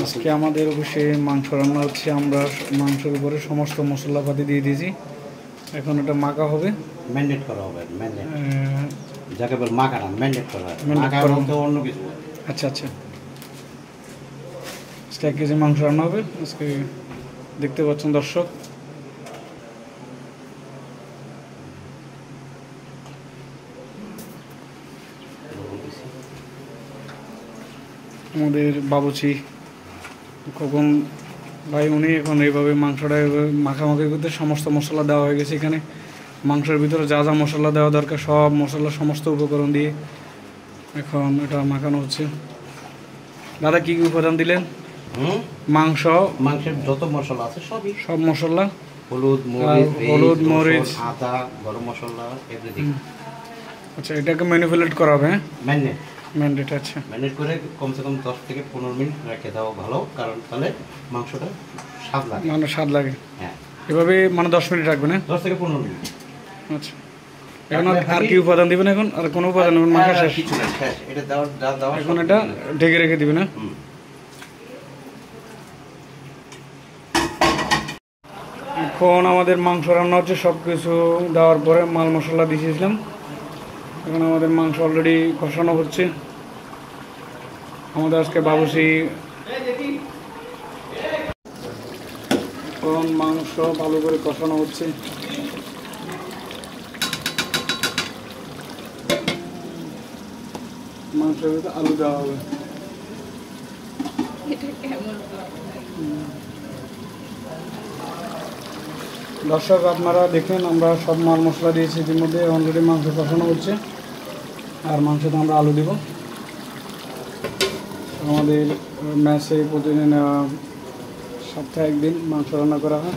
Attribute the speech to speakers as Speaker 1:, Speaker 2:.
Speaker 1: আজকে আমাদের অফিসে মাংস রান্না হচ্ছে। আমরা মাংসের উপরে সমস্ত মশলাপাতি দিয়ে দিয়েছি। এখন এটা মাখা হবে,
Speaker 2: ম্যারিনেট করা হবে। যাকে বলে মাখা না, ম্যারিনেট করা হয়। মাখা বলতে অন্য কিছু।
Speaker 1: আচ্ছা আচ্ছা, আজকে 1 কেজি মাংস রান্না হবে। আজকে দেখতে পাচ্ছেন দর্শক, আমাদের বাবুচি কখন ভাই উনি এখন এইভাবে মাংসটা এইভাবে মাখামাখি করতে সমস্ত মশলা দেওয়া হয়ে গেছে। এখানে মাংসের ভিতরে যা যা মশলা দেওয়া দরকার সব মশলা সমস্ত উপকরণ দিয়ে এখন এটা মাখানো হচ্ছে। দাদা কি কি উপাদান দিলেন?
Speaker 2: মাংসের যত মশলা আছে সব
Speaker 1: মশলা,
Speaker 2: হলুদ মরিচ আদা গরম মশলা এভরিথিং।
Speaker 1: আচ্ছা, এটাকে ম্যানিপুলেট করা হবে? ম্যারিনেট। আচ্ছা,
Speaker 2: ম্যারিনেট করে কমসে কম 10 থেকে 15 মিনিট রেখে দাও ভালো, কারণ তাহলে মাংসটা স্বাদ লাগে।
Speaker 1: মানে স্বাদ লাগে।
Speaker 2: হ্যাঁ,
Speaker 1: এভাবে মানে 10 মিনিট রাখবেন?
Speaker 2: 10 থেকে 15 মিনিট।
Speaker 1: আচ্ছা, এখন আর কি উপাদান দিবেন? এখন আর কোনো উপাদান নেবেন? মাখা শেষ?
Speaker 2: কিছু না, শেষ। এটা দাও
Speaker 1: এখন এটা ঢেকে রেখে দিবেন। না এখন আমাদের মাংস রান্না হচ্ছে। সব কিছু দেওয়ার পরে মাল মশলা দিয়েছিলাম। এখন আমাদের মাংস অলরেডি কষানো হচ্ছে। আমাদের আজকে বাবুসি এখন মাংস ভালো করে কষানো হচ্ছে। মাংসের ভিতরে আলু দেওয়া হবে। দর্শক আপনারা দেখেন, আমরা সব মাল মশলা দিয়েছি ইতিমধ্যে। অলরেডি মাংস কষানো হচ্ছে আর মাংসতে আমরা আলু দিব। আমাদের ম্যাচে প্রতিদিন সপ্তাহে 1 দিন মাংস রান্না করা হয়।